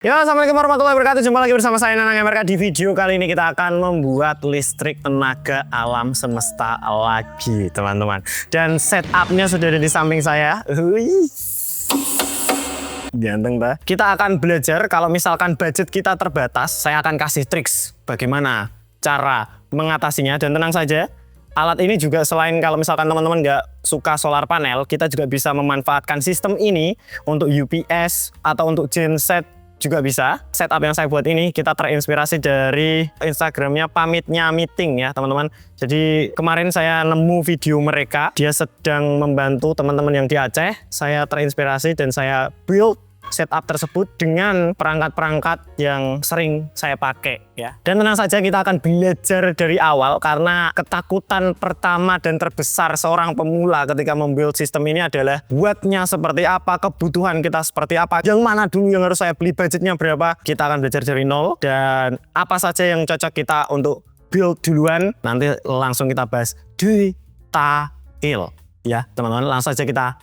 Ya, assalamualaikum warahmatullahi wabarakatuh. Jumpa lagi bersama saya Nanang MRK. Di video kali ini kita akan membuat listrik tenaga alam semesta lagi, teman-teman. Dan setupnya sudah ada di samping saya. Ganteng, tak? Kita akan belajar kalau misalkan budget kita terbatas. Saya akan kasih triks bagaimana cara mengatasinya. Dan tenang saja, alat ini juga selain kalau misalkan teman-teman nggak suka solar panel, kita juga bisa memanfaatkan sistem ini untuk UPS atau untuk genset juga bisa. Setup yang saya buat ini kita terinspirasi dari Instagramnya Pamitnya Meeting ya teman-teman. Jadi kemarin saya nemu video mereka, dia sedang membantu teman-teman yang di Aceh. Saya terinspirasi dan saya build setup tersebut dengan perangkat-perangkat yang sering saya pakai ya. Dan tenang saja kita akan belajar dari awal karena ketakutan pertama dan terbesar seorang pemula ketika membuild sistem ini adalah wattnya seperti apa, kebutuhan kita seperti apa, yang mana dulu yang harus saya beli, budgetnya berapa. Kita akan belajar dari nol dan apa saja yang cocok kita untuk build duluan. Nanti langsung kita bahas detail ya teman-teman. Langsung saja kita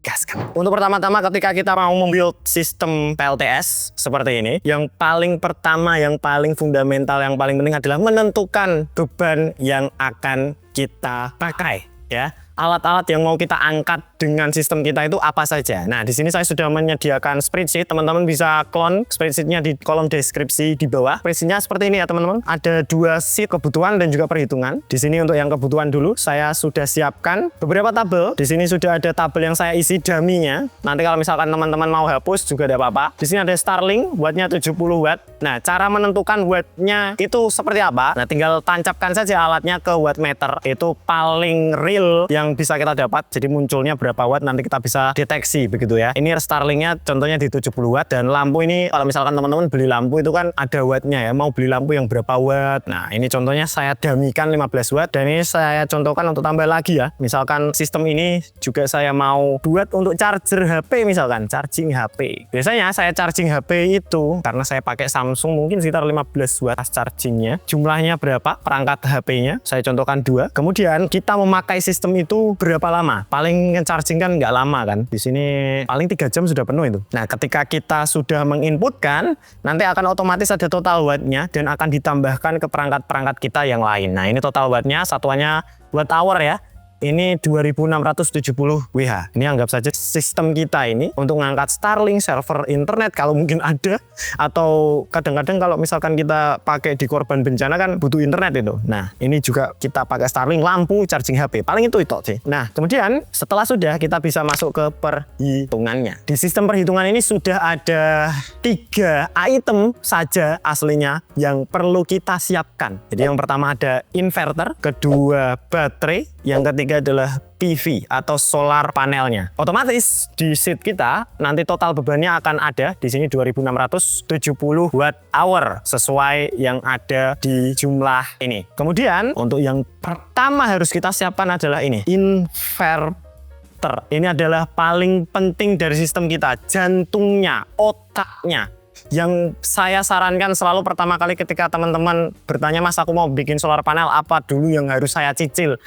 gaskan. Untuk pertama-tama ketika kita mau membuild sistem PLTS seperti ini, yang paling pertama, yang paling fundamental, yang paling penting adalah menentukan beban yang akan kita pakai ya. Alat-alat yang mau kita angkat dengan sistem kita itu apa saja. Nah, di sini saya sudah menyediakan spreadsheet. Teman-teman bisa clone spreadsheetnya di kolom deskripsi di bawah. Spreadsheetnya seperti ini ya teman-teman. Ada 2 sheet kebutuhan dan juga perhitungan. Di sini untuk yang kebutuhan dulu, saya sudah siapkan beberapa tabel. Di sini sudah ada tabel yang saya isi dummy-nya. Nanti kalau misalkan teman-teman mau hapus juga tidak apa-apa. Di sini ada Starlink, wattnya 70 watt. Nah, cara menentukan wattnya itu seperti apa? Nah, tinggal tancapkan saja alatnya ke wattmeter. Itu paling real yang bisa kita dapat, jadi munculnya berapa watt nanti kita bisa deteksi begitu ya. Ini Starlinknya contohnya di 70 watt dan lampu ini kalau misalkan teman-teman beli lampu itu kan ada wattnya ya, mau beli lampu yang berapa watt. Nah ini contohnya saya damikan 15 watt dan ini saya contohkan untuk tambah lagi ya. Misalkan sistem ini juga saya mau buat untuk charger HP, misalkan charging HP. Biasanya saya charging HP itu karena saya pakai Samsung mungkin sekitar 15 watt chargingnya. Jumlahnya berapa perangkat HP-nya, saya contohkan 2. Kemudian kita memakai sistem itu berapa lama? Paling charging kan nggak lama kan? Di sini paling 3 jam sudah penuh itu. Nah, ketika kita sudah menginputkan, nanti akan otomatis ada total wattnya dan akan ditambahkan ke perangkat-perangkat kita yang lain. Nah, ini total wattnya, satuannya watt hour ya. Ini 2670 WH. Ini anggap saja sistem kita ini untuk mengangkat Starlink, server internet kalau mungkin ada, atau kadang-kadang kalau misalkan kita pakai di korban bencana kan butuh internet itu. Nah, ini juga kita pakai Starlink, lampu, charging HP. Paling itu sih. Nah, kemudian setelah sudah kita bisa masuk ke perhitungannya. Di sistem perhitungan ini sudah ada 3 item saja aslinya yang perlu kita siapkan. Jadi yang pertama ada inverter, kedua baterai, yang ketiga adalah PV atau solar panelnya. Otomatis di sheet kita nanti total bebannya akan ada di sini 2670 watt hour sesuai yang ada di jumlah ini. Kemudian untuk yang pertama harus kita siapkan adalah ini, inverter. Ini adalah paling penting dari sistem kita, jantungnya, otaknya. Yang saya sarankan selalu pertama kali ketika teman-teman bertanya, Mas aku mau bikin solar panel, apa dulu yang harus saya cicil?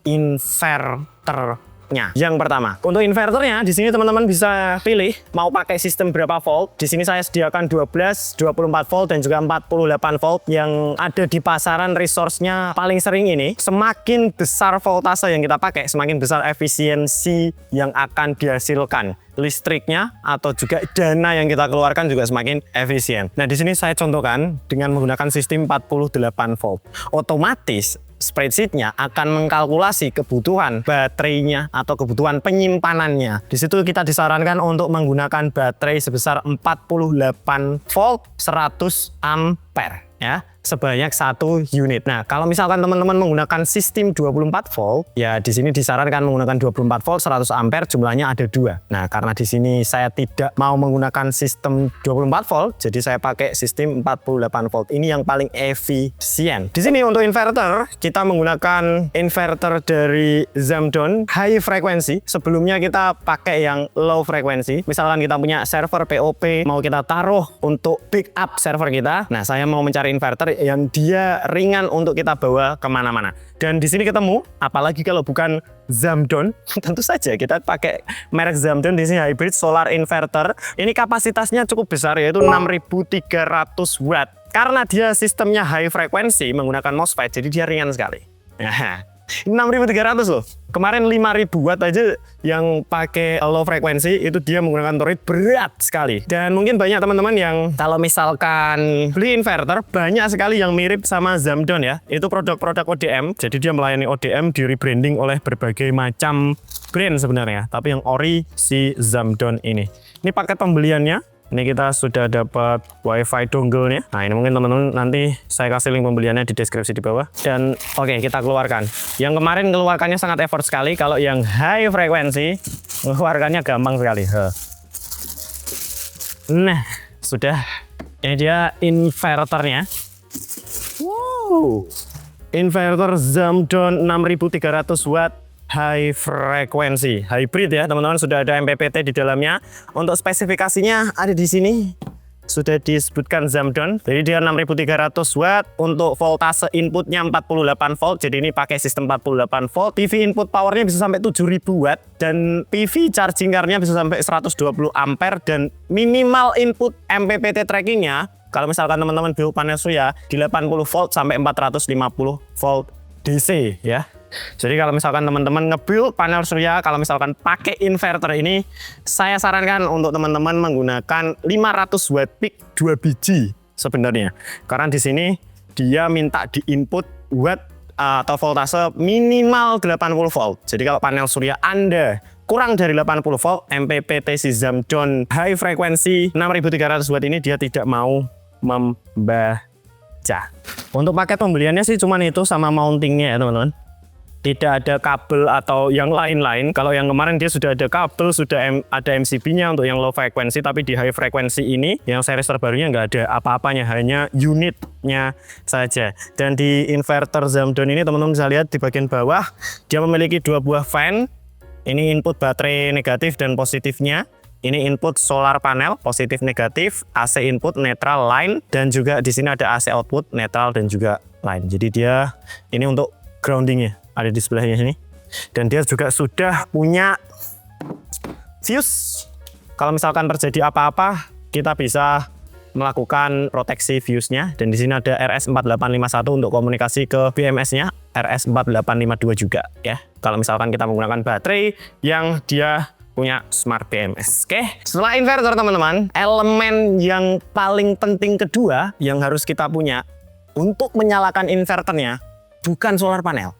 Inverternya. Yang pertama, untuk inverternya di sini teman-teman bisa pilih mau pakai sistem berapa volt. Di sini saya sediakan 12, 24 volt dan juga 48 volt yang ada di pasaran. Resource-nya paling sering ini. Semakin besar voltase yang kita pakai, semakin besar efisiensi yang akan dihasilkan. Listriknya atau juga dana yang kita keluarkan juga semakin efisien. Nah, di sini saya contohkan dengan menggunakan sistem 48 volt. Otomatis spreadsheet-nya akan mengkalkulasi kebutuhan baterainya atau kebutuhan penyimpanannya. Di situ kita disarankan untuk menggunakan baterai sebesar 48 volt 100 ampere ya, sebanyak 1 unit. Nah, kalau misalkan teman-teman menggunakan sistem 24 volt, ya di sini disarankan menggunakan 24 volt 100 ampere, jumlahnya ada 2. Nah, karena di sini saya tidak mau menggunakan sistem 24 volt, jadi saya pakai sistem 48 volt. Ini yang paling efisien. Di sini untuk inverter, kita menggunakan inverter dari Zamdon high frequency. Sebelumnya kita pakai yang low frequency. Misalkan kita punya server POP, mau kita taruh untuk backup server kita. Nah, saya mau mencari solar inverter yang dia ringan untuk kita bawa kemana-mana. Dan di sini ketemu, apalagi kalau bukan Zamdon, tentu saja kita pakai merek Zamdon. Di sini hybrid solar inverter. Ini kapasitasnya cukup besar, yaitu 6300 watt. Karena dia sistemnya high frekuensi menggunakan MOSFET, jadi dia ringan sekali. Nah, 6300 loh. Kemarin 5000 watt aja yang pakai low frekuensi itu dia menggunakan torrid berat sekali. Dan mungkin banyak teman-teman yang kalau misalkan beli inverter banyak sekali yang mirip sama Zamdon ya. Itu produk-produk ODM. Jadi dia melayani ODM di rebranding oleh berbagai macam brand sebenarnya. Tapi yang ori si Zamdon ini. Ini paket pembeliannya. Ini kita sudah dapat wifi dongle-nya. Nah ini mungkin teman-teman nanti saya kasih link pembeliannya di deskripsi di bawah. Dan oke, kita keluarkan. Yang kemarin keluarkannya sangat effort sekali. Kalau yang high frekuensi keluarkannya gampang sekali. Nah sudah. Ini dia inverternya. Wow. Inverter Zamdon 6300 watt. High frekuensi, hybrid ya teman-teman, sudah ada MPPT di dalamnya. Untuk spesifikasinya ada di sini, sudah disebutkan Zamdon. Jadi dia 6300 watt, untuk voltase inputnya 48 volt. Jadi ini pakai sistem 48 volt. PV input powernya bisa sampai 7000 watt dan PV charging car-nya bisa sampai 120 ampere dan minimal input MPPT trackingnya kalau misalkan teman-teman build panel surya di 80 volt sampai 450 volt DC ya. Jadi kalau misalkan teman-teman nge-build panel surya, kalau misalkan pakai inverter ini, saya sarankan untuk teman-teman menggunakan 500 watt peak 2 biji sebenarnya. Karena di sini dia minta di input watt atau voltase minimal 80 volt. Jadi kalau panel surya Anda kurang dari 80 volt, MPPT si Zamdon high frekuensi 6300 watt ini dia tidak mau membaca. Untuk paket pembeliannya sih cuman itu sama mountingnya ya teman-teman. Tidak ada kabel atau yang lain-lain. Kalau yang kemarin dia sudah ada kabel, sudah ada MCB-nya untuk yang low frekuensi, tapi di high frekuensi ini yang series terbarunya nggak ada apa-apanya, hanya unitnya saja. Dan di inverter Zamdon ini teman-teman bisa lihat di bagian bawah dia memiliki 2 buah fan. Ini input baterai negatif dan positifnya. Ini input solar panel positif negatif, AC input netral line, dan juga di sini ada AC output netral dan juga line. Jadi dia ini untuk groundingnya ada di sebelahnya sini, dan dia juga sudah punya fuse. Kalau misalkan terjadi apa-apa, kita bisa melakukan proteksi fuse-nya. Dan di sini ada RS4851 untuk komunikasi ke BMS-nya, RS4852 juga ya. Kalau misalkan kita menggunakan baterai yang dia punya smart BMS. Oke, setelah inverter teman-teman, elemen yang paling penting kedua yang harus kita punya untuk menyalakan inverternya bukan solar panel.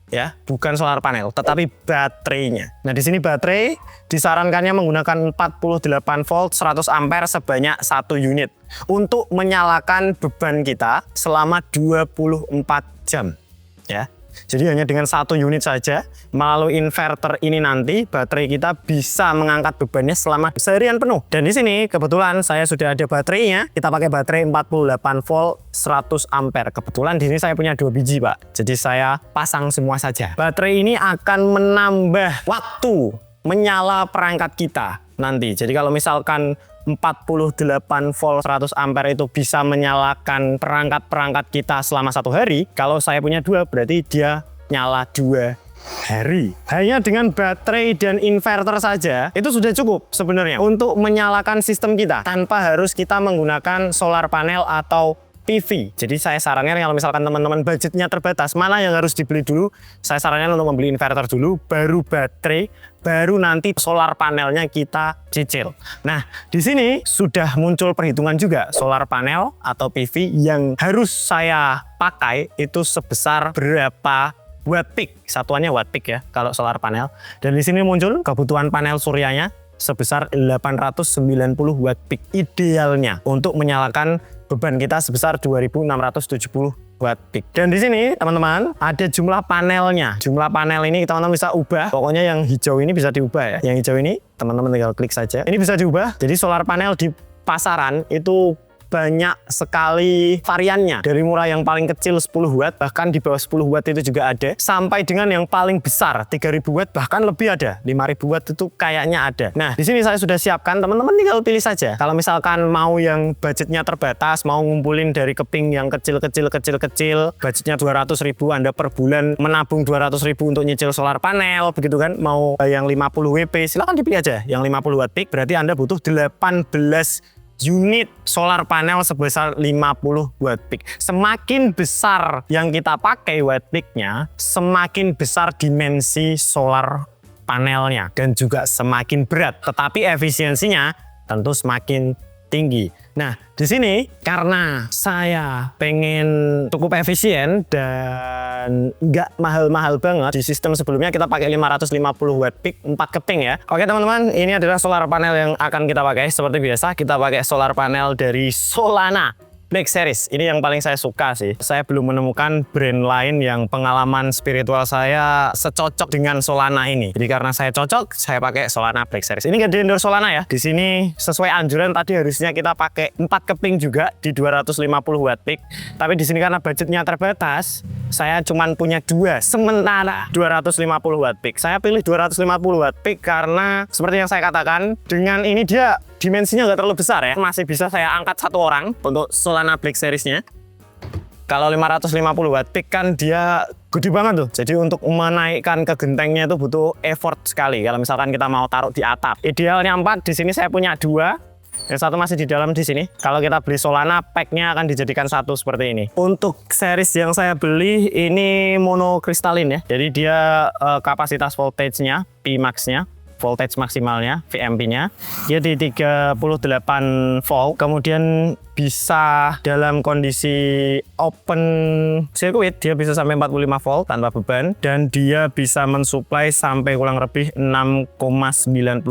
Ya, bukan solar panel, tetapi baterainya. Nah, di sini baterai disarankannya menggunakan 48 volt 100 ampere sebanyak 1 unit untuk menyalakan beban kita selama 24 jam. Ya. Jadi hanya dengan 1 unit saja melalui inverter ini nanti baterai kita bisa mengangkat bebannya selama seharian penuh. Dan di sini kebetulan saya sudah ada baterainya. Kita pakai baterai 48 volt 100 ampere. Kebetulan di sini saya punya 2 biji, Pak. Jadi saya pasang semua saja. Baterai ini akan menambah waktu menyala perangkat kita nanti. Jadi kalau misalkan 48 volt 100 ampere itu bisa menyalakan perangkat-perangkat kita selama 1 hari. Kalau saya punya 2 berarti dia nyala 2 hari. Hanya dengan baterai dan inverter saja itu sudah cukup sebenarnya untuk menyalakan sistem kita tanpa harus kita menggunakan solar panel atau PV. Jadi saya sarankan kalau misalkan teman-teman budgetnya terbatas, mana yang harus dibeli dulu? Saya sarankan untuk membeli inverter dulu, baru baterai, baru nanti solar panelnya kita cicil. Nah, di sini sudah muncul perhitungan juga solar panel atau PV yang harus saya pakai itu sebesar berapa watt peak. Satuannya watt peak ya kalau solar panel. Dan di sini muncul kebutuhan panel suryanya sebesar 890 watt peak idealnya untuk menyalakan beban kita sebesar 2670 watt peak. Dan di sini teman-teman ada jumlah panelnya. Jumlah panel ini teman-teman bisa ubah. Pokoknya yang hijau ini bisa diubah ya. Yang hijau ini teman-teman tinggal klik saja. Ini bisa diubah. Jadi solar panel di pasaran itu banyak sekali variannya. Dari mulai yang paling kecil 10 watt, bahkan di bawah 10 watt itu juga ada, sampai dengan yang paling besar 3000 watt, bahkan lebih ada 5000 watt itu kayaknya ada. Nah, di sini saya sudah siapkan, teman-teman tinggal pilih saja. Kalau misalkan mau yang budgetnya terbatas, mau ngumpulin dari keping yang kecil-kecil, budgetnya 200.000, Anda per bulan menabung 200.000 untuk nyicil solar panel, begitu kan? Mau yang 50 WP, silahkan dipilih aja. Yang 50 watt peak berarti Anda butuh 18 unit solar panel sebesar 50 watt peak. Semakin besar yang kita pakai watt peaknya, semakin besar dimensi solar panelnya dan juga semakin berat. Tetapi efisiensinya tentu semakin tinggi. Nah, di sini karena saya pengen cukup efisien dan nggak mahal-mahal banget, di sistem sebelumnya kita pakai 550 watt peak 4 keping ya. Oke teman-teman, ini adalah solar panel yang akan kita pakai. Seperti biasa, kita pakai solar panel dari Solana Black Series. Ini yang paling saya suka sih. Saya belum menemukan brand lain yang pengalaman spiritual saya secocok dengan Solana ini. Jadi karena saya cocok, saya pakai Solana Black Series. Ini nggak di-endorse Solana ya. Di sini sesuai anjuran tadi harusnya kita pakai 4 keping juga di 250 watt peak. Tapi di sini karena budgetnya terbatas, saya cuma punya 2 sementara 250 watt peak. Saya pilih 250 watt peak karena seperti yang saya katakan, dengan ini dia dimensinya nggak terlalu besar ya, masih bisa saya angkat 1 orang untuk Solana Black Series-nya. Kalau 550 watt peak kan dia gede banget tuh, jadi untuk menaikkan ke gentengnya itu butuh effort sekali. Kalau misalkan kita mau taruh di atap, idealnya 4, di sini saya punya 2. Yang satu masih di dalam di sini. Kalau kita beli Solana, pack-nya akan dijadikan 1 seperti ini. Untuk series yang saya beli ini monokristalin ya. Jadi dia kapasitas voltage-nya, Pmax-nya, voltage maksimalnya, VMP-nya, dia di 38 volt. Kemudian bisa dalam kondisi open circuit, dia bisa sampai 45 volt tanpa beban. Dan dia bisa mensuplai sampai kurang lebih 6,98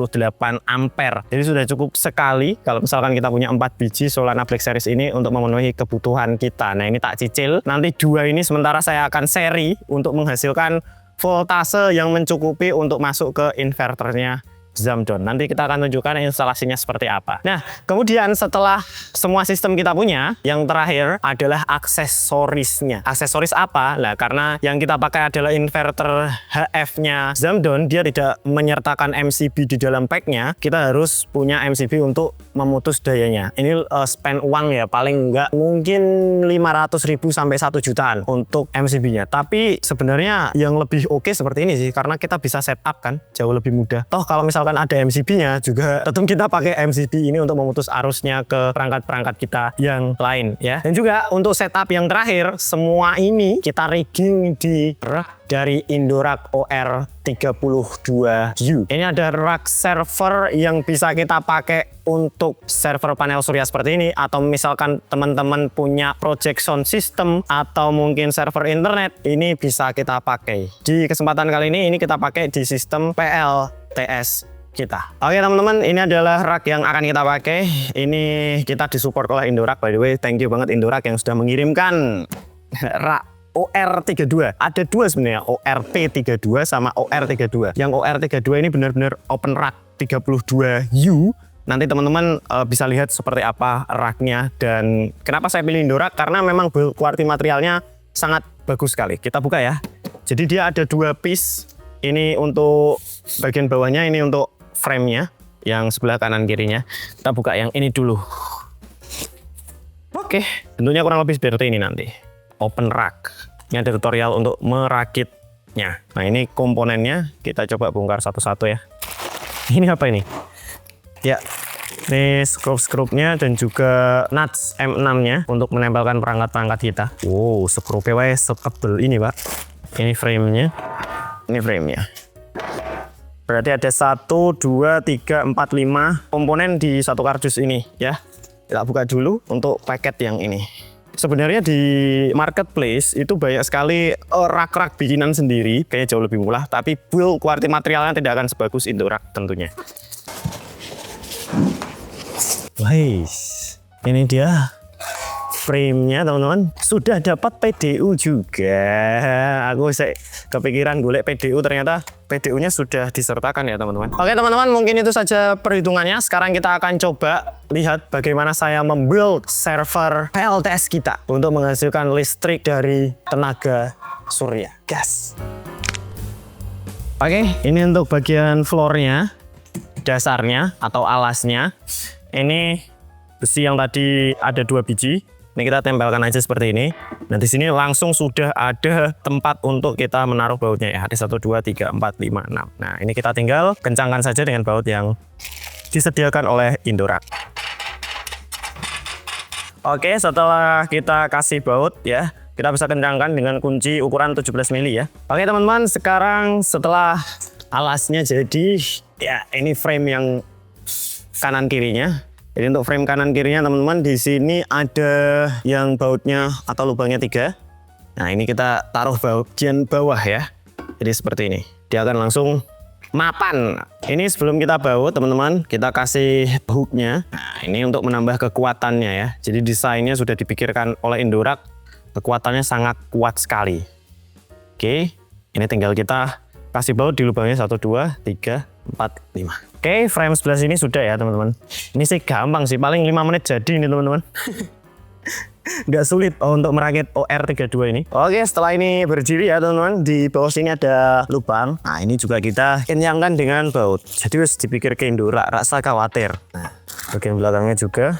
ampere. Jadi sudah cukup sekali kalau misalkan kita punya 4 biji Solana Black Series ini untuk memenuhi kebutuhan kita. Nah ini tak cicil, nanti 2 ini sementara saya akan seri untuk menghasilkan voltase yang mencukupi untuk masuk ke inverternya Zamdon. Nanti kita akan tunjukkan instalasinya seperti apa. Nah, kemudian setelah semua sistem kita punya, yang terakhir adalah aksesorisnya. Aksesoris apa? Nah, karena yang kita pakai adalah inverter HF-nya Zamdon, dia tidak menyertakan MCB di dalam pack-nya. Kita harus punya MCB untuk memutus dayanya. Ini spend uang ya, paling enggak mungkin 500.000 sampai 1 jutaan untuk MCB-nya. Tapi sebenarnya yang lebih oke seperti ini sih, karena kita bisa setup kan, jauh lebih mudah. Toh kalau misalkan ada MCB-nya juga, tetap kita pakai MCB ini untuk memutus arusnya ke perangkat-perangkat kita yang lain ya. Dan juga untuk setup yang terakhir, semua ini kita rigging di rak dari Indorak OR32U. Ini ada rak server yang bisa kita pakai untuk server panel surya seperti ini, atau misalkan teman-teman punya project sound system atau mungkin server internet, ini bisa kita pakai. Di kesempatan kali ini kita pakai di sistem PLTS kita. Oke teman-teman, ini adalah rak yang akan kita pakai. Ini kita disupport oleh Indorak, by the way. Thank you banget Indorak yang sudah mengirimkan rak OR32. Ada 2 sebenarnya, ORP32 sama OR32. Yang OR32 ini benar-benar open rak 32U. Nanti teman-teman bisa lihat seperti apa raknya. Dan kenapa saya pilih Indorak? Karena memang build quality materialnya sangat bagus sekali. Kita buka ya. Jadi dia ada 2 piece. Ini untuk bagian bawahnya, ini untuk frame-nya yang sebelah kanan kirinya. Kita buka yang ini dulu. Oke, bentuknya kurang lebih seperti ini nanti. Open rack. Ini ada tutorial untuk merakitnya. Nah, ini komponennya kita coba bongkar satu-satu ya. Ini apa ini? Ya, ini skrup-skrupnya dan juga nuts M6-nya untuk menempelkan perangkat-perangkat kita. Wow, skrup PW setebel ini, Pak. Ini frame-nya. Ini frame-nya. Berarti ada 1, 2, 3, 4, 5 komponen di satu kardus ini ya. Kita buka dulu untuk paket yang ini. Sebenarnya di marketplace itu banyak sekali rak-rak bikinan sendiri, kayaknya jauh lebih murah, tapi build quality materialnya tidak akan sebagus Indorak tentunya. Wais, ini dia frame-nya teman-teman. Sudah dapat PDU juga. Aku kepikiran golek PDU, ternyata PDU-nya sudah disertakan ya teman-teman. Oke teman-teman, mungkin itu saja perhitungannya. Sekarang kita akan coba lihat bagaimana saya membuild server PLTS kita untuk menghasilkan listrik dari tenaga surya. Gas. Oke, ini untuk bagian floor-nya, dasarnya atau alasnya. Ini besi yang tadi ada 2 biji. Ini kita tempelkan aja seperti ini. Nah di sini langsung sudah ada tempat untuk kita menaruh bautnya ya. Ada 1, 2, 3, 4, 5, 6. Nah ini kita tinggal kencangkan saja dengan baut yang disediakan oleh Indorak. Oke, setelah kita kasih baut ya, kita bisa kencangkan dengan kunci ukuran 17 mili ya. Oke teman-teman, sekarang setelah alasnya jadi ya, ini frame yang kanan kirinya. Jadi untuk frame kanan kirinya teman-teman, di sini ada yang bautnya atau lubangnya 3. Nah ini kita taruh bagian bawah ya. Jadi seperti ini. Dia akan langsung mapan. Ini sebelum kita baut teman-teman, kita kasih hooknya. Nah ini untuk menambah kekuatannya ya. Jadi desainnya sudah dipikirkan oleh Indorak. Kekuatannya sangat kuat sekali. Oke, ini tinggal kita kasih baut di lubangnya 1, 2, 3, 4, 5. Oke, frame sebelah sini sudah ya teman-teman. Ini sih gampang sih, paling 5 menit jadi ini teman-teman. Nggak sulit untuk merakit OR32 ini. Oke, setelah ini berdiri ya teman-teman, di bawah sini ada lubang. Nah ini juga kita kenyangkan dengan baut. Jadi harus dipikir ke Indorak, rasa khawatir. Nah, bagian belakangnya juga,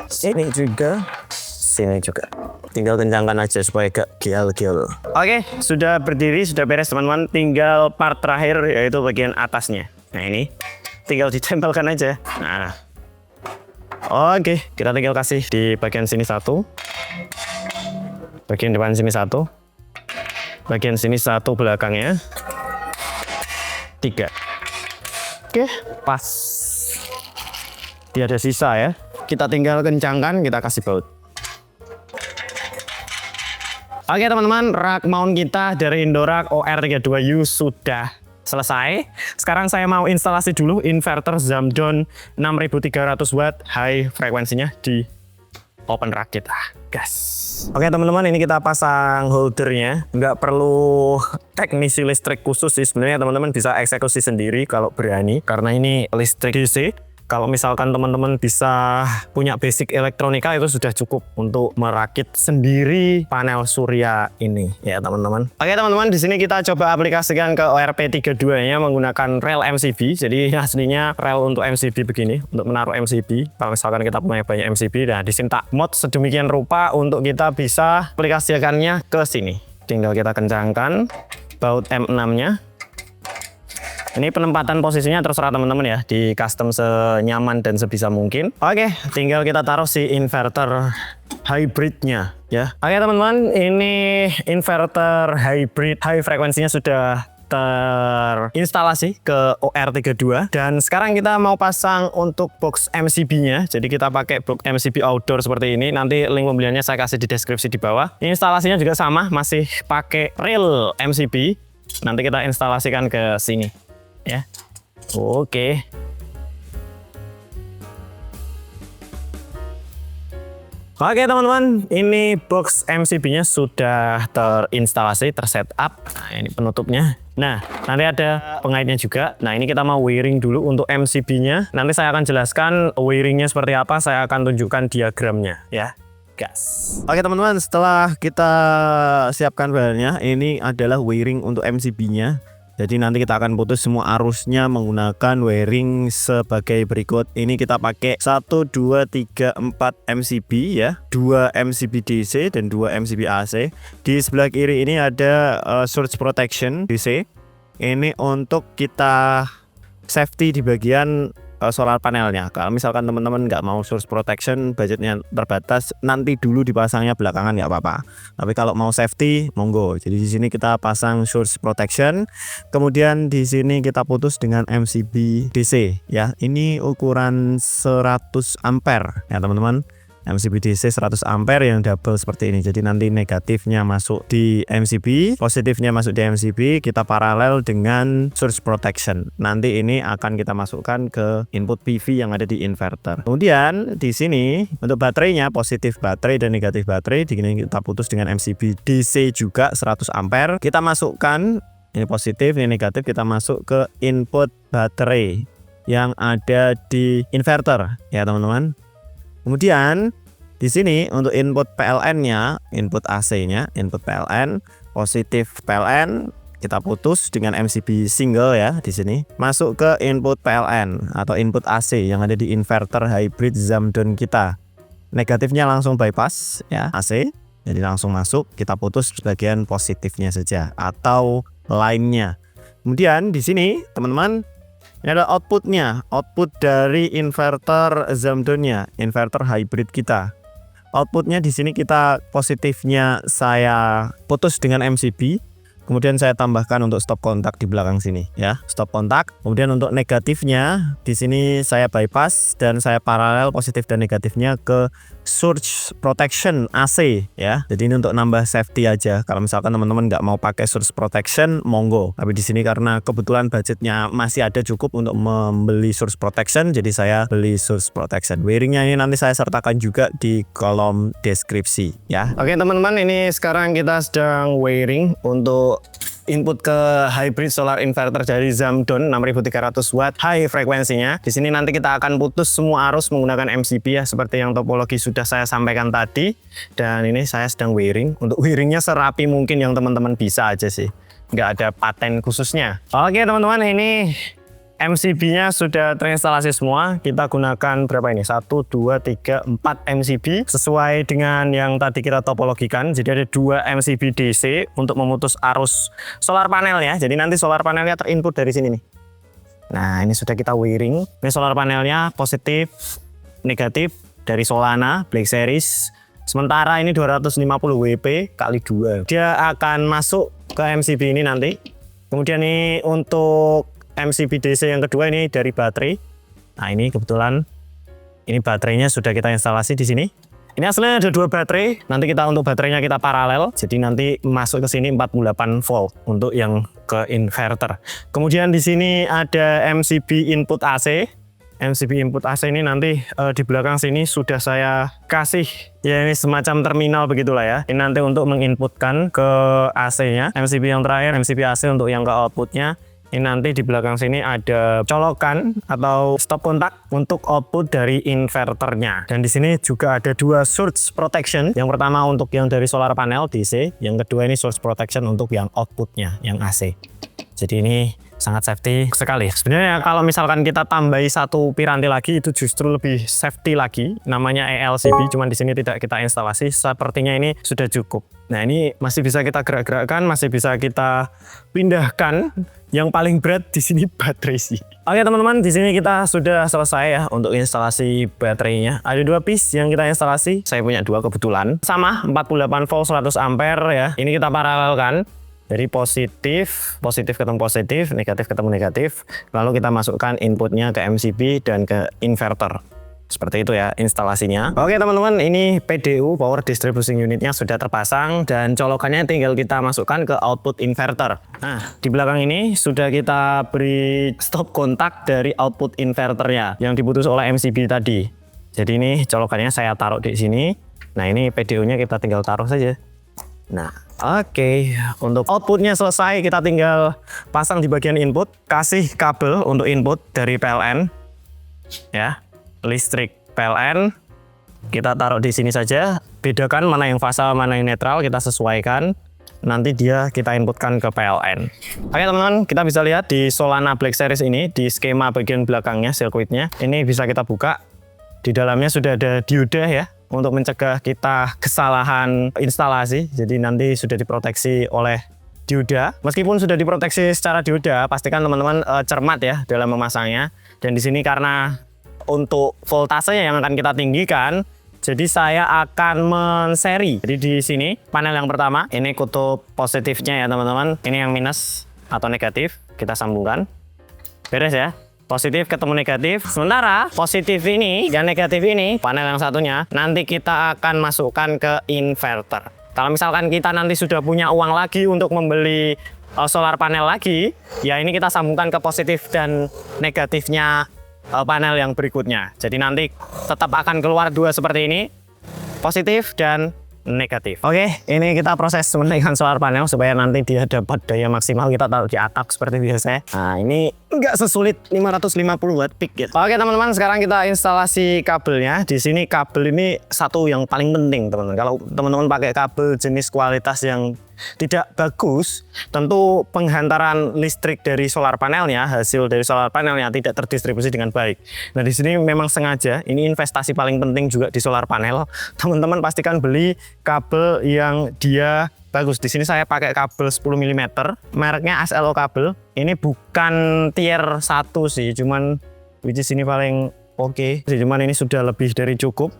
sini juga, sini juga. Tinggal kencangkan aja supaya gak gial-gial. Oke, sudah berdiri, sudah beres teman-teman. Tinggal part terakhir yaitu bagian atasnya. Nah ini tinggal ditempelkan aja. Nah, oke, kita tinggal kasih di bagian sini 1, bagian depan sini 1, bagian sini 1 belakangnya, 3. Oke, pas. Dia ada sisa ya. Kita tinggal kencangkan, kita kasih baut. Oke teman-teman, rak mount kita dari Indorak OR32U sudah selesai. Sekarang saya mau instalasi dulu inverter Zamdon 6300 watt high frekuensinya di open rak kita. Gas. Oke teman-teman, ini kita pasang holdernya. Nggak perlu teknisi listrik khusus sih. Sebenarnya teman-teman bisa eksekusi sendiri kalau berani. Karena ini listrik DC. Kalau misalkan teman-teman bisa punya basic elektronika, itu sudah cukup untuk merakit sendiri panel surya ini ya teman-teman. Oke teman-teman, di sini kita coba aplikasikan ke ORP32-nya menggunakan rel MCB. Jadi aslinya rel untuk MCB begini, untuk menaruh MCB. Kalau misalkan kita punya banyak MCB, nah di sini tak mod sedemikian rupa untuk kita bisa aplikasikannya ke sini. Tinggal kita kencangkan baut M6-nya. Ini penempatan posisinya terserah teman-teman ya, di custom senyaman dan sebisa mungkin. Oke, tinggal kita taruh si inverter hybridnya ya. Oke teman-teman, ini inverter hybrid high frekuensinya sudah terinstalasi ke OR32 dan sekarang kita mau pasang untuk box MCB-nya. Jadi kita pakai box MCB outdoor seperti ini. Nanti link pembeliannya saya kasih di deskripsi di bawah. Instalasinya juga sama, masih pakai reel MCB. Nanti kita instalasikan ke sini ya. Oke. Oke teman-teman, ini box MCB-nya sudah terinstalasi, tersetup. Nah ini penutupnya. Nah nanti ada pengaitnya juga. Nah ini kita mau wiring dulu untuk MCB-nya. Nanti saya akan jelaskan wiringnya seperti apa. Saya akan tunjukkan diagramnya ya. Gas. Oke teman-teman, setelah kita siapkan bahannya, ini adalah wiring untuk MCB-nya. Jadi nanti kita akan putus semua arusnya menggunakan wiring sebagai berikut. Ini kita pakai 1, 2, 3, 4 MCB ya, 2 MCB DC dan 2 MCB AC. Di sebelah kiri ini ada surge protection DC. Ini untuk kita safety di bagian solar panelnya. Kalau misalkan teman-teman nggak mau source protection, budgetnya terbatas, nanti dulu dipasangnya belakangan nggak apa-apa. Tapi kalau mau safety, monggo. Jadi di sini kita pasang source protection. Kemudian di sini kita putus dengan MCB DC ya. Ini ukuran 100 ampere ya teman-teman. MCB DC 100 ampere yang double seperti ini. Jadi nanti negatifnya masuk di MCB, positifnya masuk di MCB, kita paralel dengan source protection. Nanti ini akan kita masukkan ke input PV yang ada di inverter. Kemudian di sini untuk baterainya, positif baterai dan negatif baterai, di sini kita putus dengan MCB DC juga 100 ampere. Kita masukkan ini positif, ini negatif, kita masuk ke input baterai yang ada di inverter ya teman-teman. Kemudian di sini untuk input PLN-nya, input AC-nya, input PLN, positif PLN kita putus dengan MCB single ya di sini. Masuk ke input PLN atau input AC yang ada di inverter hybrid Zamdon kita. Negatifnya langsung bypass ya AC. Jadi langsung masuk, kita putus bagian positifnya saja atau line-nya. Kemudian di sini teman-teman, ini ada outputnya, output dari inverter Zamdon-nya, inverter hybrid kita. Outputnya di sini kita positifnya saya putus dengan MCB, kemudian saya tambahkan untuk stop kontak di belakang sini ya, stop kontak. Kemudian untuk negatifnya di sini saya bypass dan saya paralel positif dan negatifnya ke surge protection AC ya. Jadi ini untuk nambah safety aja. Kalau misalkan teman-teman nggak mau pakai surge protection, monggo. Tapi di sini karena kebetulan budgetnya masih ada cukup untuk membeli surge protection, jadi saya beli surge protection. Wiringnya ini nanti saya sertakan juga di kolom deskripsi ya. Oke teman-teman, ini sekarang kita sedang wiring untuk input ke hybrid solar inverter dari Zamdon 6300 watt high frekuensinya. Di sini nanti kita akan putus semua arus menggunakan MCB ya, seperti yang topologi sudah saya sampaikan tadi. Dan ini saya sedang wiring. Untuk wiringnya serapi mungkin yang teman-teman bisa aja sih, nggak ada paten khususnya. Oke teman-teman, ini MCB-nya sudah terinstalasi semua. Kita gunakan berapa ini? 1, 2, 3, 4 MCB sesuai dengan yang tadi kita topologikan. Jadi ada 2 MCB DC untuk memutus arus solar panel ya. Jadi nanti solar panelnya terinput dari sini nih. Nah ini sudah kita wiring. Ini solar panelnya positif, negatif dari Solana Black Series. Sementara ini 250 WP kali 2. Dia akan masuk ke MCB ini nanti. Kemudian ini untuk MCB DC yang kedua ini dari baterai. Nah ini kebetulan ini baterainya sudah kita instalasi di sini. Ini aslinya ada 2 baterai. Nanti kita untuk baterainya kita paralel. Jadi nanti masuk ke sini 48 volt untuk yang ke inverter. Kemudian di sini ada MCB input AC. MCB input AC ini nanti di belakang sini sudah saya kasih ya, ini semacam terminal begitulah ya. Ini nanti untuk menginputkan ke AC-nya. MCB yang terakhir, MCB AC untuk yang ke outputnya. Ini nanti di belakang sini ada colokan atau stop kontak untuk output dari inverternya. Dan di sini juga ada 2 surge protection. Yang pertama untuk yang dari solar panel DC, yang kedua ini surge protection untuk yang outputnya, yang AC. Jadi ini sangat safety sekali. Sebenarnya kalau misalkan kita tambahi 1 piranti lagi itu justru lebih safety lagi. Namanya ELCB, cuman di sini tidak kita instalasi. Sepertinya ini sudah cukup. Nah ini masih bisa kita gerak-gerakkan, masih bisa kita pindahkan. Yang paling berat di sini baterai sih. Oke teman-teman, di sini kita sudah selesai ya untuk instalasi baterainya. Ada 2 piece yang kita instalasi. Saya punya 2 kebetulan. Sama 48 volt 100 ampere ya. Ini kita paralelkan. Jadi positif ketemu positif, negatif ketemu negatif. Lalu kita masukkan inputnya ke MCB dan ke inverter. Seperti itu ya instalasinya. Oke teman-teman, ini PDU Power Distribution Unitnya sudah terpasang dan colokannya tinggal kita masukkan ke output inverter. Nah di belakang ini sudah kita beri stop kontak dari output inverternya yang diputus oleh MCB tadi. Jadi ini colokannya saya taruh di sini. Nah ini PDU-nya kita tinggal taruh saja. Nah oke, untuk outputnya selesai, kita tinggal pasang di bagian input, kasih kabel untuk input dari PLN ya. Listrik PLN kita taruh di sini saja, bedakan mana yang fasa mana yang netral, kita sesuaikan, nanti dia kita inputkan ke PLN. Oke teman-teman, kita bisa lihat di Solana Black Series ini di skema bagian belakangnya sirkuitnya ini bisa kita buka. Di dalamnya sudah ada dioda ya untuk mencegah kita kesalahan instalasi. Jadi nanti sudah diproteksi oleh dioda. Meskipun sudah diproteksi secara dioda, pastikan teman-teman cermat ya dalam memasangnya. Dan di sini karena untuk voltasenya yang akan kita tinggikan, jadi saya akan menseri. Jadi di sini panel yang pertama, ini kutub positifnya ya teman-teman. Ini yang minus atau negatif, kita sambungkan. Beres ya. Positif ketemu negatif. Sementara positif ini dan negatif ini, panel yang satunya, nanti kita akan masukkan ke inverter. Kalau misalkan kita nanti sudah punya uang lagi untuk membeli solar panel lagi, ya ini kita sambungkan ke positif dan negatifnya panel yang berikutnya. Jadi nanti tetap akan keluar dua seperti ini, positif dan negatif. Oke, ini kita proses menaikkan solar panel supaya nanti dia dapat daya maksimal. Kita taruh di atas seperti biasa. Nah, ini nggak sesulit 550 watt peak gitu. Oke teman-teman, sekarang kita instalasi kabelnya. Di sini kabel ini satu yang paling penting teman-teman. Kalau teman-teman pakai kabel jenis kualitas yang tidak bagus, tentu penghantaran listrik dari solar panelnya, hasil dari solar panelnya tidak terdistribusi dengan baik. Nah di sini memang sengaja, ini investasi paling penting juga di solar panel. Teman-teman pastikan beli kabel yang dia bagus. Di sini saya pakai kabel 10 mm, mereknya SLO kabel. Ini bukan tier 1 sih, cuman which is ini paling oke. Cuman ini sudah lebih dari cukup.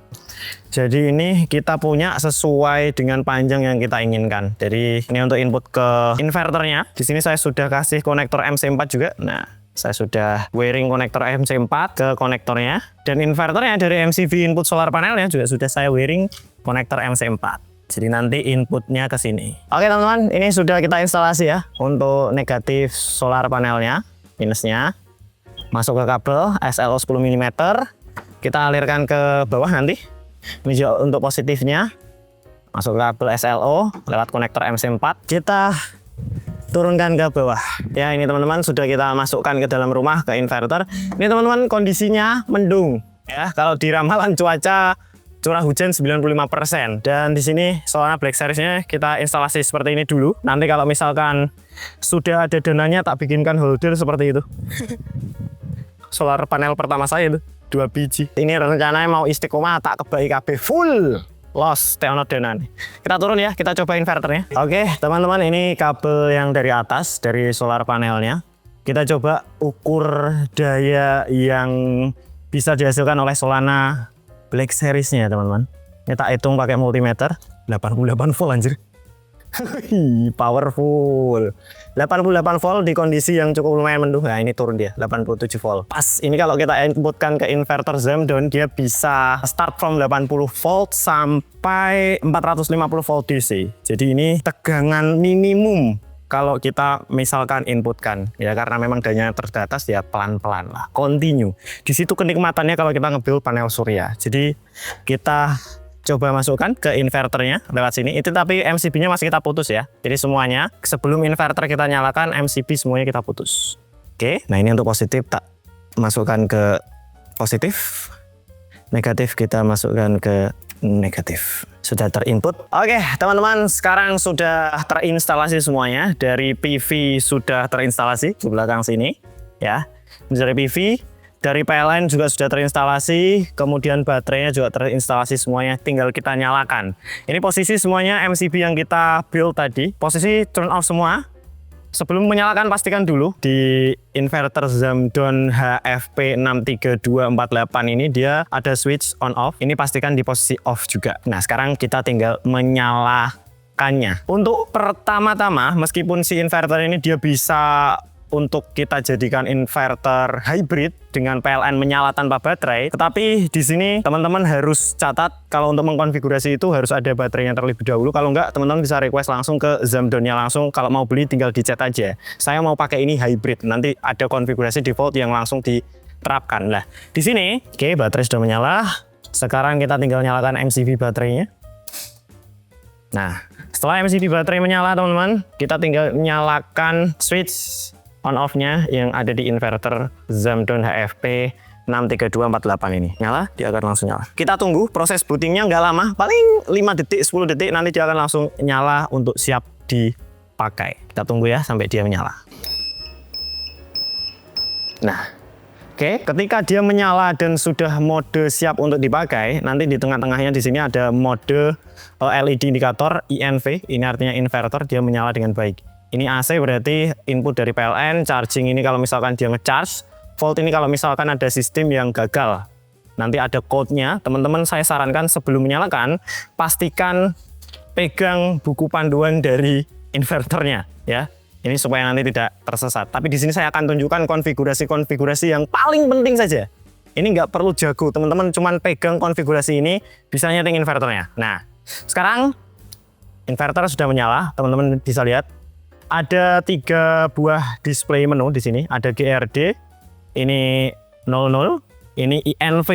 Jadi ini kita punya sesuai dengan panjang yang kita inginkan. Jadi ini untuk input ke inverternya. Di sini saya sudah kasih konektor MC4 juga. Nah, saya sudah wiring konektor MC4 ke konektornya. Dan inverternya dari MCB input solar panelnya juga sudah saya wiring konektor MC4. Jadi nanti inputnya ke sini. Oke teman-teman, ini sudah kita instalasi ya. Untuk negatif solar panelnya, minusnya. Masuk ke kabel SLO 10 mm. Kita alirkan ke bawah nanti. Ini juga untuk positifnya. Masuk ke kabel SLO lewat konektor MC4. Kita turunkan ke bawah. Ya ini teman-teman sudah kita masukkan ke dalam rumah ke inverter. Ini teman-teman kondisinya mendung. Ya kalau di ramalan cuaca curah hujan 95%. Dan di sini soalnya Black Series-nya kita instalasi seperti ini dulu. Nanti kalau misalkan sudah ada dananya tak bikinkan holder seperti itu. Solar panel pertama saya itu 2 biji. Ini rencananya mau istiqomah tak kebai KB full los teono denan. Kita turun ya, kita coba inverternya. Oke teman-teman, ini kabel yang dari atas dari solar panelnya. Kita coba ukur daya yang bisa dihasilkan oleh Solana Black Series-nya teman-teman. Ini tak hitung pakai multimeter. 88 volt anjir. Powerful. 88 volt di kondisi yang cukup lumayan mendung. Nah ini turun dia 87 volt. Pas ini kalau kita inputkan ke inverter Zamdon, dia bisa start from 80 volt sampai 450 volt DC. Jadi ini tegangan minimum kalau kita misalkan inputkan ya, karena memang dayanya terbatas ya, pelan-pelan lah, continue. Di situ kenikmatannya kalau kita nge-build panel surya. Jadi kita coba masukkan ke inverternya lewat sini. Itu tapi MCB-nya masih kita putus ya. Jadi semuanya sebelum inverter kita nyalakan, MCB semuanya kita putus. Oke, nah ini untuk positif tak masukkan ke positif. Negatif kita masukkan ke negatif. Sudah terinput. Oke teman-teman, sekarang sudah terinstalasi semuanya. Dari PV sudah terinstalasi di belakang sini ya. Dari PV, dari PLN juga sudah terinstalasi, kemudian baterainya juga terinstalasi semuanya, tinggal kita nyalakan. Ini posisi semuanya MCB yang kita build tadi, posisi turn off semua. Sebelum menyalakan pastikan dulu di inverter Zamdon HFP63248 ini dia ada switch on off. Ini pastikan di posisi off juga. Nah sekarang kita tinggal menyalakannya. Untuk pertama-tama meskipun si inverter ini dia bisa untuk kita jadikan inverter hybrid dengan PLN menyala tanpa baterai, tetapi di sini teman-teman harus catat kalau untuk mengkonfigurasi itu harus ada baterainya terlebih dahulu. Kalau enggak, teman-teman bisa request langsung ke Zamdonnya langsung. Kalau mau beli tinggal di chat aja. Saya mau pakai ini hybrid. Nanti ada konfigurasi default yang langsung diterapkan. Nah, di sini, oke, baterai sudah menyala. Sekarang kita tinggal nyalakan MCB baterainya. Nah, setelah MCB baterai menyala, teman-teman, kita tinggal nyalakan switch on off-nya yang ada di inverter Zamdon HFP 63248 ini. Nyala, dia akan langsung nyala. Kita tunggu, proses bootingnya nggak lama, paling 5 detik, 10 detik, nanti dia akan langsung nyala untuk siap dipakai. Kita tunggu ya sampai dia menyala. Nah, oke, ketika dia menyala dan sudah mode siap untuk dipakai, nanti di tengah-tengahnya di sini ada mode LED indikator INV, ini artinya inverter dia menyala dengan baik. Ini AC berarti input dari PLN, charging ini kalau misalkan dia ngecharge, volt ini kalau misalkan ada sistem yang gagal. Nanti ada code-nya, teman-teman saya sarankan sebelum menyalakan, pastikan pegang buku panduan dari inverternya ya. Ini supaya nanti tidak tersesat. Tapi di sini saya akan tunjukkan konfigurasi-konfigurasi yang paling penting saja. Ini nggak perlu jago, teman-teman cuman pegang konfigurasi ini bisa nyeting inverternya. Nah, sekarang inverter sudah menyala, teman-teman bisa lihat. Ada 3 buah display menu di sini. Ada GRD, ini 00, ini INV,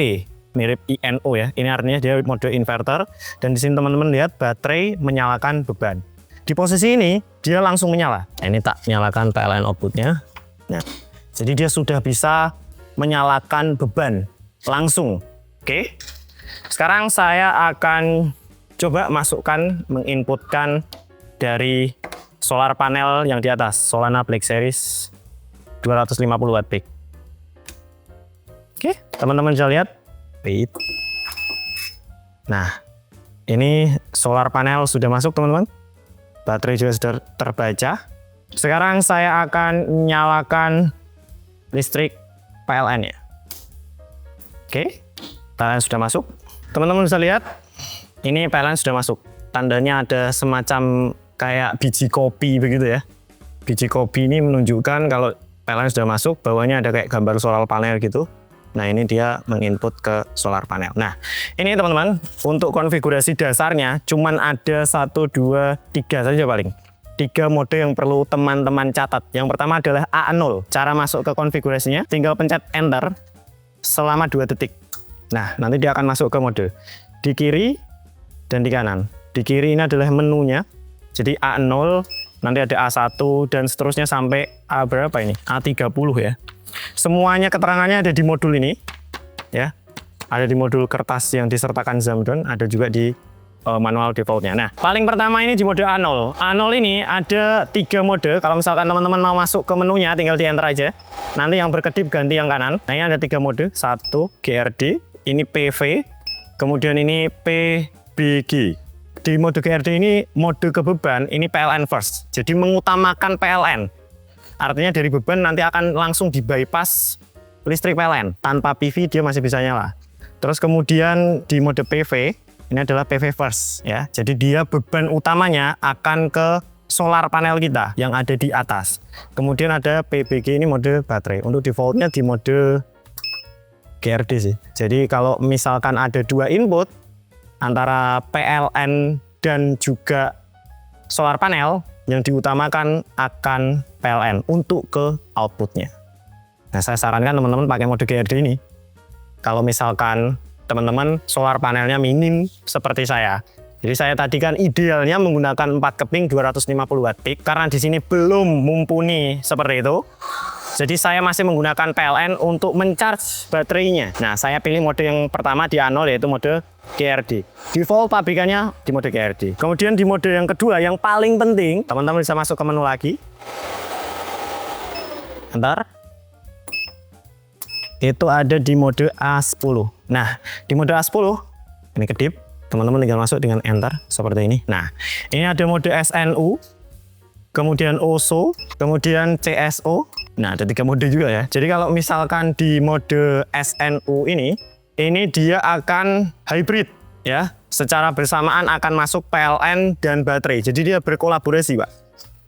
mirip INO ya. Ini artinya dia mode inverter. Dan di sini teman-teman lihat baterai menyalakan beban. Di posisi ini dia langsung menyala. Nah, ini tak nyalakan PLN outputnya. Nah, jadi dia sudah bisa menyalakan beban langsung. Oke. Sekarang saya akan coba masukkan, menginputkan dari solar panel yang di atas, Solana Black Series 250 watt peak. Oke, teman-teman bisa lihat. Wait. Nah, ini solar panel sudah masuk, teman-teman. Baterai juga sudah terbaca. Sekarang saya akan nyalakan listrik PLN ya. Oke, PLN sudah masuk. Teman-teman bisa lihat, ini PLN sudah masuk. Tandanya ada semacam kayak biji kopi begitu ya. Biji kopi ini menunjukkan kalau PLN sudah masuk, bawahnya ada kayak gambar solar panel gitu. Nah, ini dia menginput ke solar panel. Nah, ini teman-teman, untuk konfigurasi dasarnya cuman ada 1, 2, 3 saja paling. 3 mode yang perlu teman-teman catat. Yang pertama adalah A0. Cara masuk ke konfigurasinya, tinggal pencet enter selama 2 detik. Nah, nanti dia akan masuk ke mode. Di kiri dan di kanan. Di kiri ini adalah menunya. Jadi A0, nanti ada A1 dan seterusnya sampai A berapa ini? A30 ya. Semuanya keterangannya ada di modul ini ya. Ada di modul kertas yang disertakan Zamdon, ada juga di manual defaultnya. Nah, paling pertama ini di mode A0. A0 ini ada 3 mode. Kalau misalkan teman-teman mau masuk ke menunya, tinggal di enter aja. Nanti yang berkedip ganti yang kanan. Nah, ini ada 3 mode. 1 GRD, ini PV, kemudian ini PBG. Di mode GRD ini mode ke beban, ini PLN first. Jadi mengutamakan PLN. Artinya dari beban nanti akan langsung di bypass listrik PLN. Tanpa PV dia masih bisa nyala. Terus kemudian di mode PV, ini adalah PV first ya. Jadi dia beban utamanya akan ke solar panel kita yang ada di atas. Kemudian ada PBG, ini mode baterai. Untuk defaultnya di mode GRD sih. Jadi kalau misalkan ada 2 input antara PLN dan juga solar panel, yang diutamakan akan PLN untuk ke outputnya. Nah, saya sarankan teman-teman pakai mode GRD ini. Kalau misalkan teman-teman solar panelnya minim seperti saya. Jadi saya tadi kan idealnya menggunakan 4 keping 250 watt peak karena di sini belum mumpuni seperti itu. Jadi saya masih menggunakan PLN untuk mencharge baterainya. Nah, saya pilih mode yang pertama di A0 yaitu mode GRD. Default pabrikannya di mode GRD. Kemudian di mode yang kedua yang paling penting, teman-teman bisa masuk ke menu lagi. Bentar. Itu ada di mode A10. Nah, di mode A10 ini kedip, teman-teman tinggal masuk dengan enter seperti ini. Nah, ini ada mode SNU, kemudian OSO, kemudian CSO. Nah, ada 3 mode juga ya. Jadi kalau misalkan di mode SNU ini dia akan hybrid ya. Secara bersamaan akan masuk PLN dan baterai. Jadi dia berkolaborasi, Pak.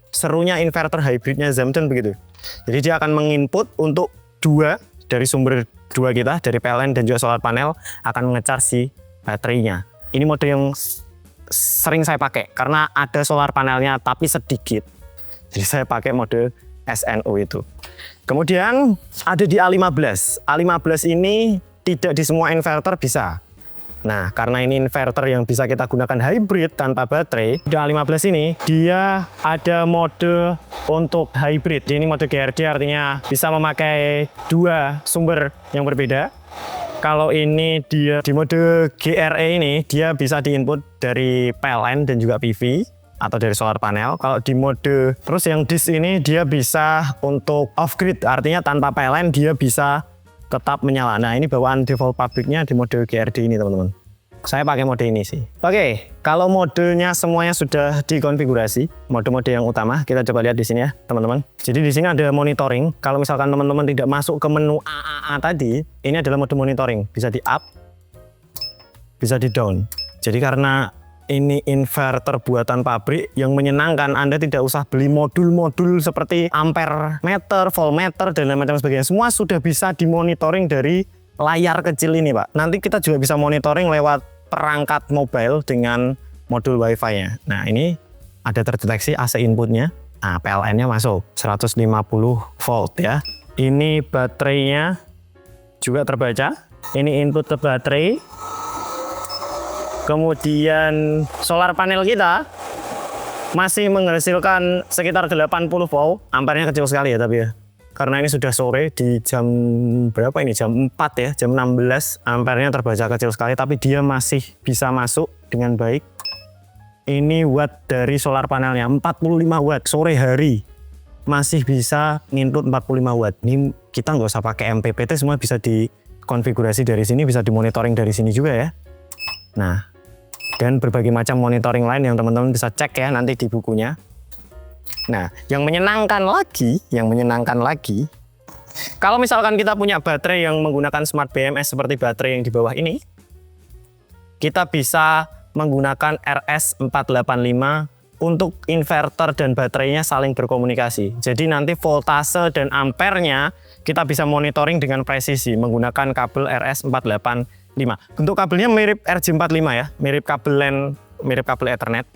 Serunya inverter hybridnya Zamdon begitu. Jadi dia akan menginput untuk 2 dari sumber 2 kita, dari PLN dan juga solar panel, akan mengecharge si baterainya. Ini mode yang sering saya pakai karena ada solar panelnya tapi sedikit. Jadi saya pakai mode SNU itu. Kemudian ada di A15. A15 ini tidak di semua inverter bisa. Nah, karena ini inverter yang bisa kita gunakan hybrid tanpa baterai, di A15 ini dia ada mode untuk hybrid. Ini mode GRD artinya bisa memakai 2 sumber yang berbeda. Kalau ini dia di mode GRE ini dia bisa diinput dari PLN dan juga PV atau dari solar panel. Kalau di mode terus yang dis ini dia bisa untuk off grid, artinya tanpa PLN dia bisa tetap menyala. Nah, ini bawaan default pabriknya di mode GRD ini, teman-teman. Saya pakai mode ini sih. Oke, kalau modenya semuanya sudah dikonfigurasi, mode-mode yang utama, kita coba lihat di sini ya, teman-teman. Jadi di sini ada monitoring. Kalau misalkan teman-teman tidak masuk ke menu AAA tadi, ini adalah mode monitoring. Bisa di up, bisa di down. Jadi karena ini inverter buatan pabrik yang menyenangkan. Anda tidak usah beli modul-modul seperti ampere meter, voltmeter, dan lain macam sebagainya. Semua sudah bisa dimonitoring dari layar kecil ini, Pak. Nanti kita juga bisa monitoring lewat perangkat mobile dengan modul wifi-nya. Nah, ini ada terdeteksi AC inputnya. Nah, PLN-nya masuk 150 volt ya. Ini baterainya juga terbaca. Ini input ke baterai. Kemudian solar panel kita masih menghasilkan sekitar 80 volt. Ampernya kecil sekali ya tapi ya. Karena ini sudah sore di jam berapa ini? Jam 4 ya, jam 16. Ampernya terbaca kecil sekali tapi dia masih bisa masuk dengan baik. Ini watt dari solar panelnya 45 watt sore hari. Masih bisa ngintut 45 watt. Ini kita nggak usah pakai MPPT, semua bisa dikonfigurasi dari sini, bisa dimonitoring dari sini juga ya. Nah, dan berbagai macam monitoring lain yang teman-teman bisa cek ya nanti di bukunya. Nah, yang menyenangkan lagi, kalau misalkan kita punya baterai yang menggunakan smart BMS seperti baterai yang di bawah ini, kita bisa menggunakan RS485 untuk inverter dan baterainya saling berkomunikasi. Jadi nanti voltase dan ampernya kita bisa monitoring dengan presisi menggunakan kabel RS485. Bentuk kabelnya mirip RJ45 ya, mirip kabel LAN, mirip kabel Ethernet.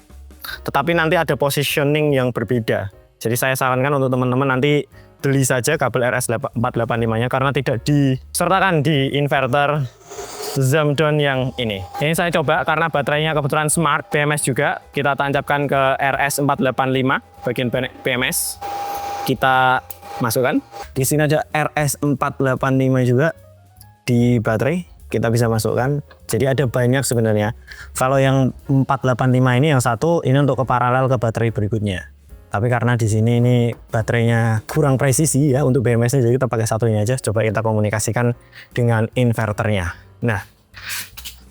Tetapi nanti ada positioning yang berbeda. Jadi saya sarankan untuk teman-teman nanti beli saja kabel RS485-nya karena tidak disertakan di inverter Zamdon yang ini. Ini saya coba karena baterainya kebetulan smart BMS juga. Kita tancapkan ke RS485 bagian BMS. Kita masukkan. Di sini ada RS485 juga di baterai. Kita bisa masukkan. Jadi ada banyak sebenarnya. Kalau yang 485 ini yang satu ini untuk ke paralel ke baterai berikutnya. Tapi karena di sini ini baterainya kurang presisi ya untuk BMS-nya, jadi kita pakai satu ini aja. Coba kita komunikasikan dengan inverternya. Nah,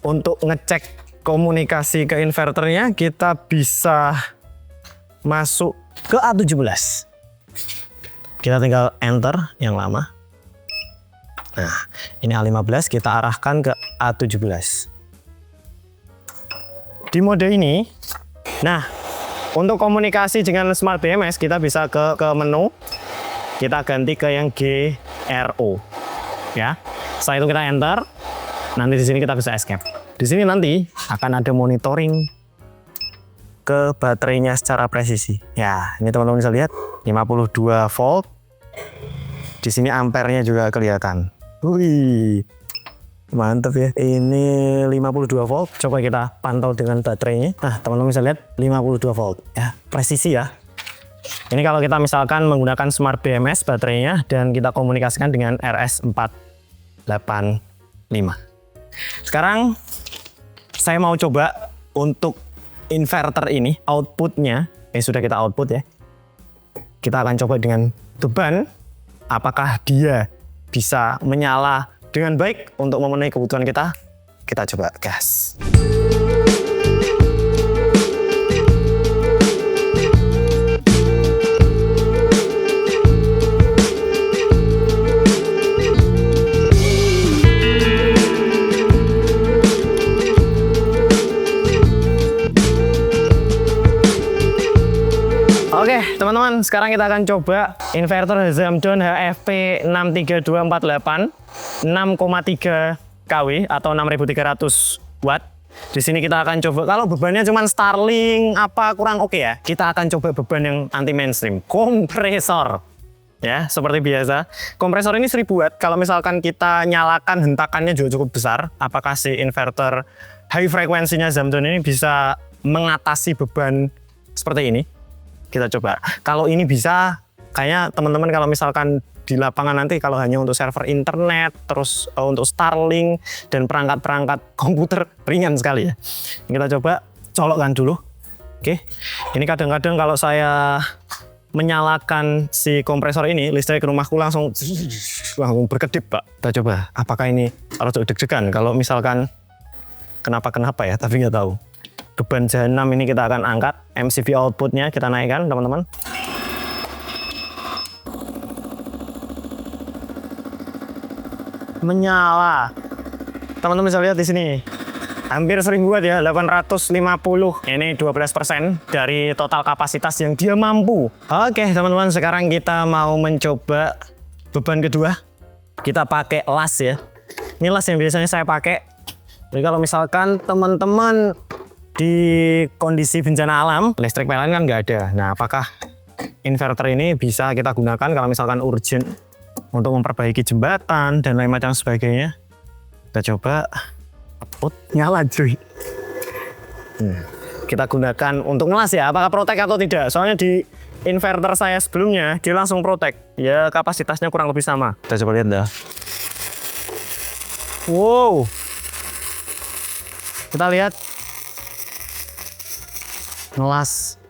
untuk ngecek komunikasi ke inverternya kita bisa masuk ke A17. Kita tinggal enter yang lama. Nah, ini A15 kita arahkan ke A17. Di mode ini, nah, untuk komunikasi dengan smart BMS kita bisa ke menu. Kita ganti ke yang GRO. Ya. Setelah itu kita enter. Nanti di sini kita bisa escape. Di sini nanti akan ada monitoring ke baterainya secara presisi. Ya, ini teman-teman bisa lihat 52 volt. Di sini ampernya juga kelihatan. Wih, mantap ya. Ini 52 volt. Coba kita pantau dengan baterainya. Nah, teman-teman bisa lihat 52 volt. Ya, presisi ya. Ini kalau kita misalkan menggunakan smart BMS baterainya dan kita komunikasikan dengan RS485. Sekarang saya mau coba untuk inverter ini outputnya. Sudah kita output ya. Kita akan coba dengan beban. Apakah dia bisa menyala dengan baik untuk memenuhi kebutuhan kita? Kita coba gas. Oke, teman-teman, sekarang kita akan coba inverter Zamdon HFP 63248 6,3 kW atau 6300 watt. Di sini kita akan coba kalau bebannya cuma Starling apa kurang oke ya. Kita akan coba beban yang anti mainstream, kompresor. Ya, seperti biasa. Kompresor ini 1000 watt. Kalau misalkan kita nyalakan hentakannya juga cukup besar, apakah si inverter high frekuensinya Zamdon ini bisa mengatasi beban seperti ini? Kita coba. Kalau ini bisa, kayaknya teman-teman kalau misalkan di lapangan nanti kalau hanya untuk server internet, terus untuk Starlink dan perangkat-perangkat komputer ringan sekali ya. Kita coba colokkan dulu. Oke. Ini kadang-kadang kalau saya menyalakan si kompresor ini, listrik rumahku langsung berkedip, Pak. Kita coba. Apakah ini harus deg-degan? Kalau misalkan kenapa ya, tapi nggak tahu. Beban jahanam ini kita akan angkat, MCV outputnya kita naikkan, teman-teman. Menyala. Teman-teman bisa lihat di sini. Hampir 1000 watt ya, 850. Ini 12% dari total kapasitas yang dia mampu. Oke teman-teman, sekarang kita mau mencoba beban kedua. Kita pakai las ya. Ini las yang biasanya saya pakai. Jadi kalau misalkan teman-teman di kondisi bencana alam, listrik PLN kan nggak ada. Nah, apakah inverter ini bisa kita gunakan kalau misalkan urgent untuk memperbaiki jembatan dan lain macam sebagainya? Kita coba nyala cuy. Kita gunakan untuk ngelas ya, apakah protek atau tidak? Soalnya di inverter saya sebelumnya dia langsung protek. Ya kapasitasnya kurang lebih sama. Kita coba lihat dah. Wow. Kita lihat. Ngelas.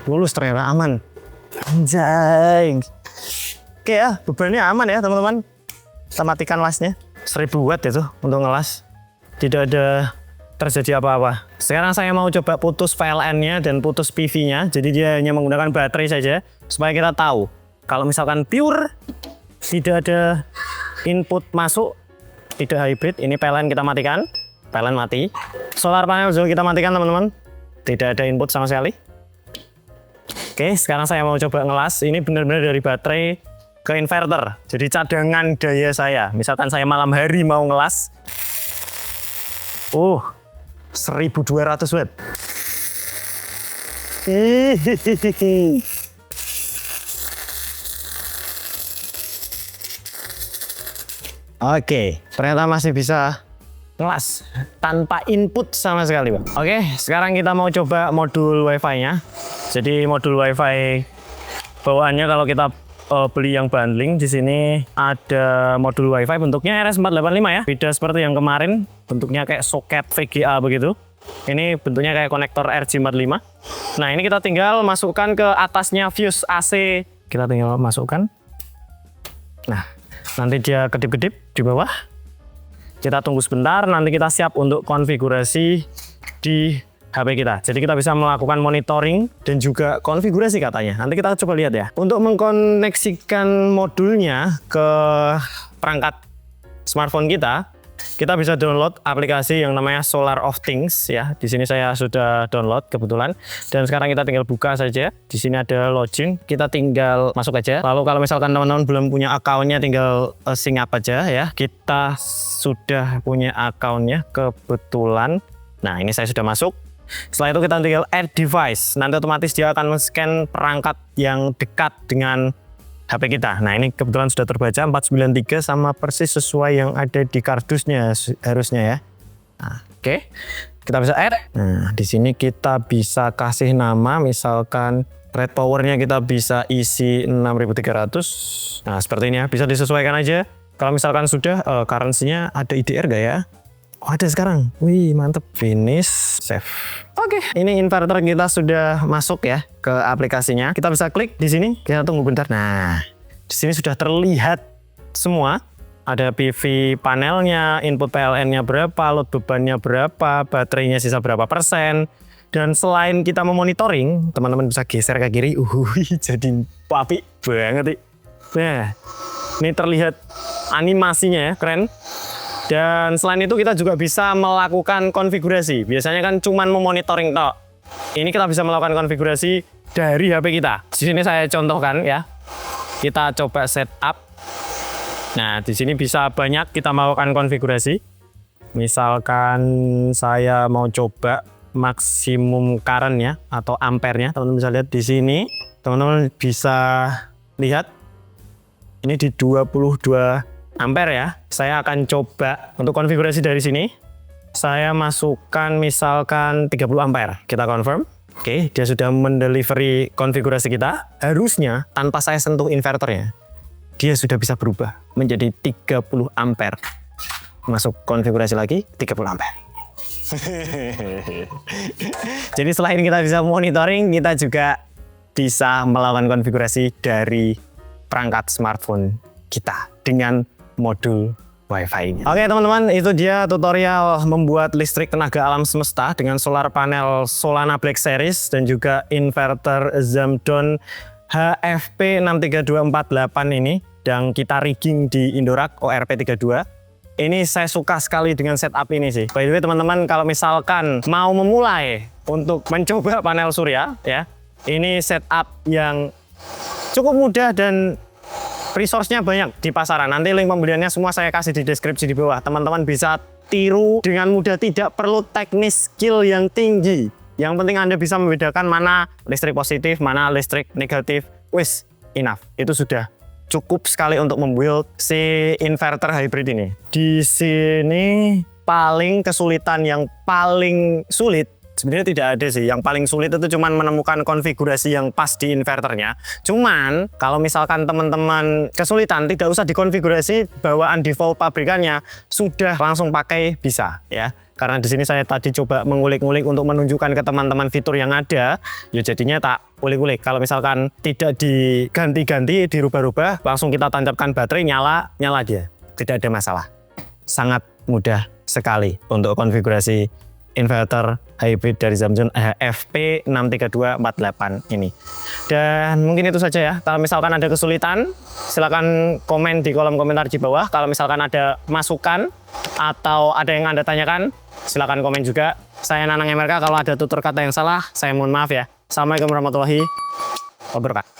Lulus ternyata aman. Anjay. Oke ya, bebannya aman ya teman-teman. Kita matikan lasnya. 1000 watt itu untuk ngelas. Tidak ada terjadi apa-apa. Sekarang saya mau coba putus PLN-nya dan putus PV-nya. Jadi dia hanya menggunakan baterai saja. Supaya kita tahu. Kalau misalkan pure, tidak ada input masuk, tidak hybrid. Ini PLN kita matikan. PLN mati. Solar panel juga kita matikan teman-teman. Tidak ada input sama sekali. Oke, sekarang saya mau coba ngelas. Ini benar-benar dari baterai ke inverter. Jadi cadangan daya saya. Misalkan saya malam hari mau ngelas. 1200 watt. Oke, ternyata masih bisa ngelas tanpa input sama sekali, Pak. Oke, sekarang kita mau coba modul WiFi-nya. Jadi modul WiFi bawaannya kalau kita beli yang bundling, di sini ada modul WiFi bentuknya RS485 ya. Beda seperti yang kemarin, bentuknya kayak soket VGA begitu. Ini bentuknya kayak konektor RJ45. Nah, ini kita tinggal masukkan ke atasnya fuse AC. Kita tinggal masukkan. Nah, nanti dia kedip-kedip di bawah. Kita tunggu sebentar, nanti kita siap untuk konfigurasi di HP kita. Jadi kita bisa melakukan monitoring dan juga konfigurasi katanya. Nanti kita coba lihat ya. Untuk mengkoneksikan modulnya ke perangkat smartphone kita bisa download aplikasi yang namanya Solar of Things ya. Di sini saya sudah download kebetulan. Dan sekarang kita tinggal buka saja. Di sini ada login. Kita tinggal masuk aja. Lalu kalau misalkan teman-teman belum punya akunnya, tinggal sign up aja ya. Kita sudah punya akunnya kebetulan. Nah, ini saya sudah masuk. Setelah itu kita tinggal add device. Nanti otomatis dia akan men-scan perangkat yang dekat dengan HP kita. Nah, ini kebetulan sudah terbaca 493 sama persis sesuai yang ada di kardusnya harusnya ya. Nah, oke. Kita bisa add. Nah, di sini kita bisa kasih nama, misalkan rate powernya kita bisa isi 6300. Nah, seperti ini ya. Bisa disesuaikan aja. Kalau misalkan sudah currency-nya ada IDR gak ya? Oh, ada sekarang. Wih, mantep. Finish, save. Oke, ini inverter kita sudah masuk ya ke aplikasinya. Kita bisa klik di sini. Kita tunggu bentar. Nah, di sini sudah terlihat semua. Ada PV panelnya, input PLN-nya berapa, load bebannya berapa, baterainya sisa berapa persen. Dan selain kita memonitoring, teman-teman bisa geser ke kiri. Jadi apik banget. Nah, ini terlihat animasinya ya, keren. Dan selain itu kita juga bisa melakukan konfigurasi. Biasanya kan cuman memonitoring tok. Ini kita bisa melakukan konfigurasi dari HP kita. Di sini saya contohkan ya. Kita coba setup. Nah, di sini bisa banyak kita melakukan konfigurasi. Misalkan saya mau coba maksimum current-nya atau ampere-nya. Teman-teman bisa lihat di sini. Teman-teman bisa lihat ini di 22 ampere ya. Saya akan coba untuk konfigurasi dari sini. Saya masukkan misalkan 30 ampere. Kita confirm. Oke, dia sudah mendelivery konfigurasi kita. Harusnya tanpa saya sentuh inverternya, dia sudah bisa berubah menjadi 30 ampere. Masuk konfigurasi lagi 30 ampere. Jadi selain kita bisa monitoring, kita juga bisa melakukan konfigurasi dari perangkat smartphone kita dengan modul WiFi-nya. Oke teman-teman, itu dia tutorial membuat listrik tenaga alam semesta dengan solar panel Solana Black Series dan juga inverter Zamdon HFP 63248 ini, yang kita rigging di Indorak ORP32. Ini saya suka sekali dengan setup ini sih. By the way teman-teman, kalau misalkan mau memulai untuk mencoba panel surya ya, ini setup yang cukup mudah dan resource-nya banyak di pasaran. Nanti link pembeliannya semua saya kasih di deskripsi di bawah. Teman-teman bisa tiru dengan mudah, tidak perlu teknis skill yang tinggi. Yang penting Anda bisa membedakan mana listrik positif, mana listrik negatif. Wis, enough. Itu sudah cukup sekali untuk membuild si inverter hybrid ini. Di sini paling kesulitan, yang paling sulit sebenarnya tidak ada sih. Yang paling sulit itu cuman menemukan konfigurasi yang pas di inverternya. Cuman kalau misalkan teman-teman kesulitan, tidak usah dikonfigurasi, bawaan default pabrikannya sudah langsung pakai bisa ya. Karena di sini saya tadi coba mengulik-ngulik untuk menunjukkan ke teman-teman fitur yang ada, ya jadinya tak ulik-ulik. Kalau misalkan tidak diganti-ganti, dirubah-rubah, langsung kita tancapkan baterai, nyala dia. Tidak ada masalah. Sangat mudah sekali untuk konfigurasi inverter hybrid dari Samsung FP63248 ini. Dan mungkin itu saja ya. Kalau misalkan ada kesulitan, silakan komen di kolom komentar di bawah. Kalau misalkan ada masukan atau ada yang Anda tanyakan, silakan komen juga. Saya Nanang MRK, kalau ada tutur kata yang salah, saya mohon maaf ya. Assalamualaikum warahmatullahi wabarakatuh.